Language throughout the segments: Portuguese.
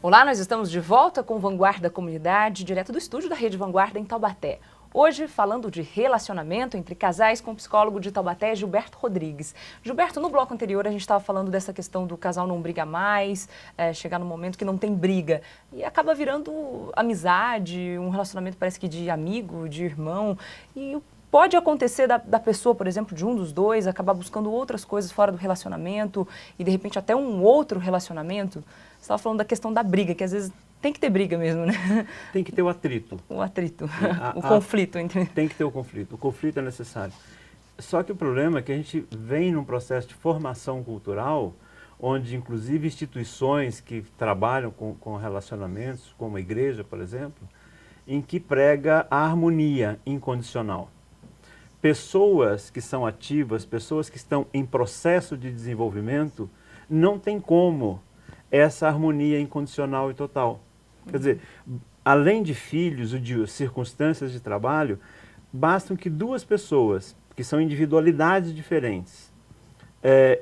Olá, nós estamos de volta com Vanguarda Comunidade, direto do estúdio da Rede Vanguarda em Taubaté. Hoje, falando de relacionamento entre casais com o psicólogo de Taubaté, Gilberto Rodrigues. Gilberto, no bloco anterior a gente estava falando dessa questão do casal não briga mais, chegar num momento que não tem briga. E acaba virando amizade, um relacionamento parece que de amigo, de irmão. E pode acontecer da pessoa, por exemplo, de um dos dois, acabar buscando outras coisas fora do relacionamento e de repente até um outro relacionamento. Você estava falando da questão da briga, que às vezes tem que ter briga mesmo, né? Tem que ter o atrito. O atrito, o conflito entre... Tem que ter o conflito é necessário. Só que o problema é que a gente vem num processo de formação cultural, onde inclusive instituições que trabalham com relacionamentos, como a igreja, por exemplo, em que prega a harmonia incondicional. Pessoas que são ativas, pessoas que estão em processo de desenvolvimento, não tem como essa harmonia incondicional e total. Quer dizer, além de filhos ou de circunstâncias de trabalho, bastam que duas pessoas, que são individualidades diferentes,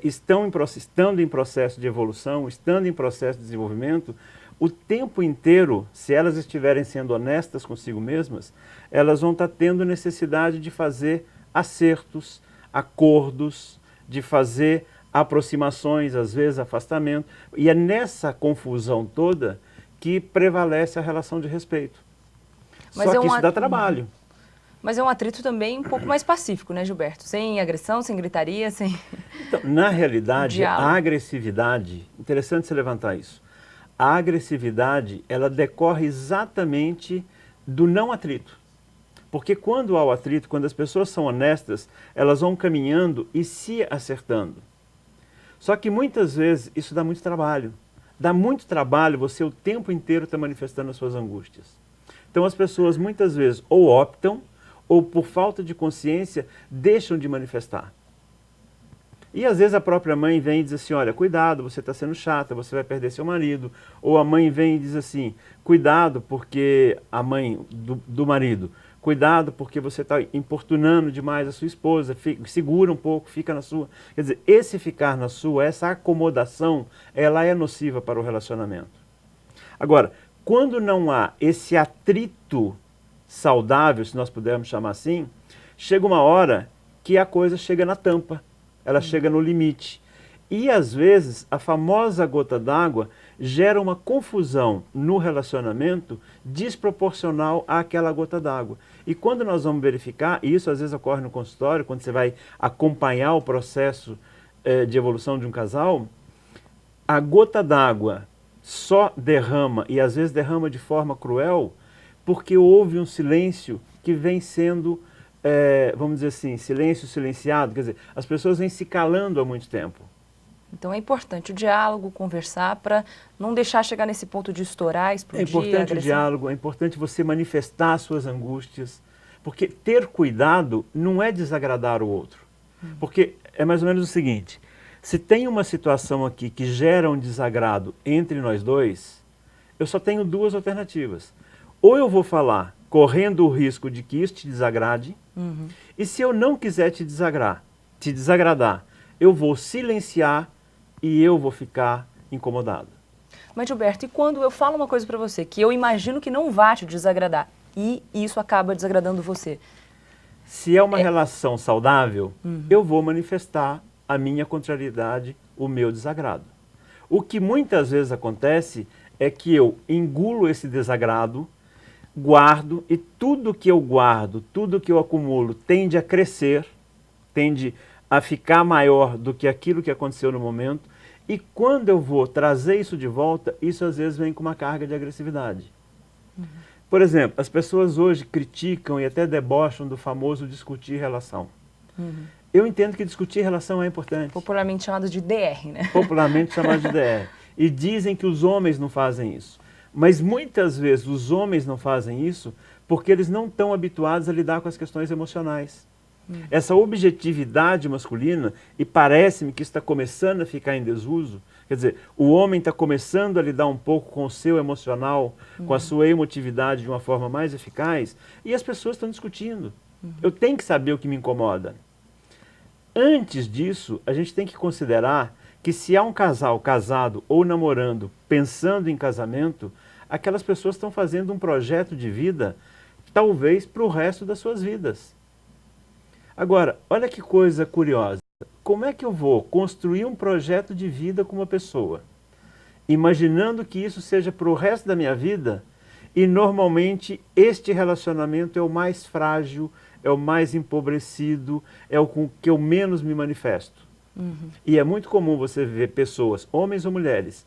estando em processo de evolução, estando em processo de desenvolvimento, o tempo inteiro, se elas estiverem sendo honestas consigo mesmas, elas vão estar tendo necessidade de fazer acertos, acordos, de fazer aproximações, às vezes afastamento, e é nessa confusão toda que prevalece a relação de respeito. Mas Só que isso dá trabalho. Mas é um atrito também um pouco mais pacífico, né, Gilberto? Sem agressão, sem gritaria, sem... Então, na realidade, diálogo. A agressividade, interessante você levantar isso, a agressividade, ela decorre exatamente do não atrito. Porque quando há o atrito, quando as pessoas são honestas, elas vão caminhando e se acertando. Só que muitas vezes isso dá muito trabalho. Dá muito trabalho você o tempo inteiro estar manifestando as suas angústias. Então as pessoas muitas vezes ou optam, ou por falta de consciência, deixam de manifestar. E às vezes a própria mãe vem e diz assim, olha, cuidado, você está sendo chata, você vai perder seu marido. Ou a mãe vem e diz assim, cuidado porque a mãe do marido, cuidado porque você está importunando demais a sua esposa, segura um pouco, fica na sua. Quer dizer, esse ficar na sua, essa acomodação, ela é nociva para o relacionamento. Agora, quando não há esse atrito saudável, se nós pudermos chamar assim, chega uma hora que a coisa chega na tampa, ela chega no limite. E às vezes a famosa gota d'água gera uma confusão no relacionamento desproporcional àquela gota d'água. E quando nós vamos verificar, e isso às vezes ocorre no consultório, quando você vai acompanhar o processo de evolução de um casal, a gota d'água só derrama, e às vezes derrama de forma cruel, porque houve um silêncio que vem sendo, vamos dizer assim, silêncio silenciado, quer dizer, as pessoas vêm se calando há muito tempo. Então é importante o diálogo, conversar, para não deixar chegar nesse ponto de estourar, explodir. É importante o diálogo, é importante você manifestar as suas angústias, porque ter cuidado não é desagradar o outro. Porque é mais ou menos o seguinte, se tem uma situação aqui que gera um desagrado entre nós dois, eu só tenho duas alternativas. Ou eu vou falar correndo o risco de que isso te desagrade, e se eu não quiser te desagradar, eu vou silenciar e eu vou ficar incomodado. Mas, Gilberto, e quando eu falo uma coisa para você que eu imagino que não vá te desagradar e isso acaba desagradando você? Se é uma relação saudável, eu vou manifestar a minha contrariedade, o meu desagrado. O que muitas vezes acontece é que eu engulo esse desagrado, guardo, e tudo que eu guardo, tudo que eu acumulo tende a crescer, tende a ficar maior do que aquilo que aconteceu no momento, e quando eu vou trazer isso de volta, isso às vezes vem com uma carga de agressividade. Por exemplo, as pessoas hoje criticam e até debocham do famoso discutir relação. Eu entendo que discutir relação é importante. Popularmente chamado de DR, né? Popularmente chamado de DR. E dizem que os homens não fazem isso. Mas muitas vezes os homens não fazem isso porque eles não estão habituados a lidar com as questões emocionais. Essa objetividade masculina, e parece-me que isso está começando a ficar em desuso, quer dizer, o homem está começando a lidar um pouco com o seu emocional, com a sua emotividade de uma forma mais eficaz, e as pessoas estão discutindo. Eu tenho que saber o que me incomoda. Antes disso, a gente tem que considerar que se há um casal casado ou namorando, pensando em casamento, aquelas pessoas estão fazendo um projeto de vida, talvez para o resto das suas vidas. Agora, olha que coisa curiosa. Como é que eu vou construir um projeto de vida com uma pessoa, imaginando que isso seja para o resto da minha vida, e normalmente este relacionamento é o mais frágil, é o mais empobrecido, é o com que eu menos me manifesto. E é muito comum você ver pessoas, homens ou mulheres,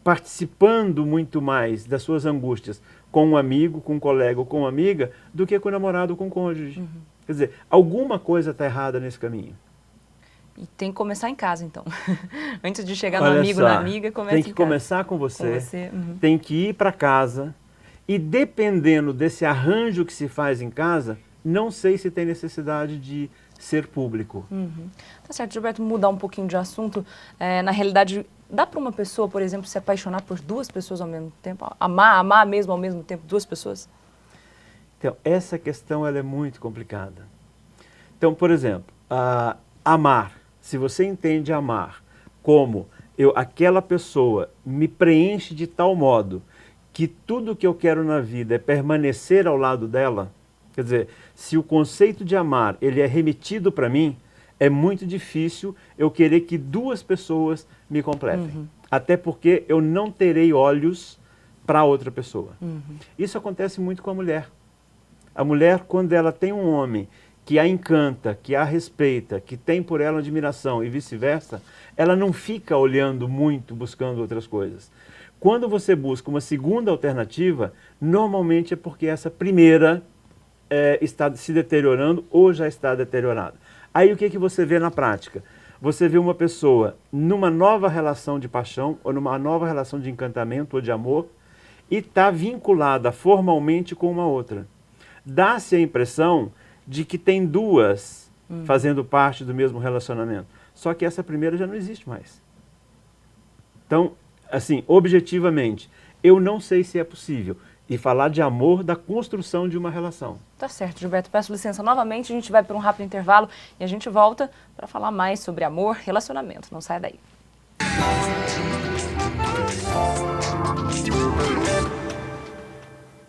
participando muito mais das suas angústias com um amigo, com um colega ou com uma amiga, do que com o namorado ou com o cônjuge. Quer dizer, alguma coisa está errada nesse caminho. E tem que começar em casa, então. Antes de chegar no Olha amigo, só, na amiga, começa em casa. tem que começar com você, Uhum. tem que ir para casa, e dependendo desse arranjo que se faz em casa, não sei se tem necessidade de ser público. Tá certo, Gilberto, mudar um pouquinho de assunto. Na realidade, dá para uma pessoa, por exemplo, se apaixonar por duas pessoas ao mesmo tempo? Amar mesmo ao mesmo tempo duas pessoas? Então, essa questão ela é muito complicada. Então, por exemplo, amar, se você entende amar como aquela pessoa me preenche de tal modo que tudo que eu quero na vida é permanecer ao lado dela, quer dizer, se o conceito de amar ele é remetido para mim, é muito difícil eu querer que duas pessoas me completem. Até porque eu não terei olhos para outra pessoa. Isso acontece muito com a mulher. A mulher, quando ela tem um homem que a encanta, que a respeita, que tem por ela admiração e vice-versa, ela não fica olhando muito, buscando outras coisas. Quando você busca uma segunda alternativa, normalmente é porque essa primeira está se deteriorando ou já está deteriorada. Aí o que você vê na prática? Você vê uma pessoa numa nova relação de paixão ou numa nova relação de encantamento ou de amor e está vinculada formalmente com uma outra. Dá-se a impressão de que tem duas fazendo parte do mesmo relacionamento. Só que essa primeira já não existe mais. Então, assim, objetivamente, eu não sei se é possível. E falar de amor da construção de uma relação. Tá certo, Gilberto. Peço licença novamente, a gente vai para um rápido intervalo e a gente volta para falar mais sobre amor, relacionamento. Não saia daí.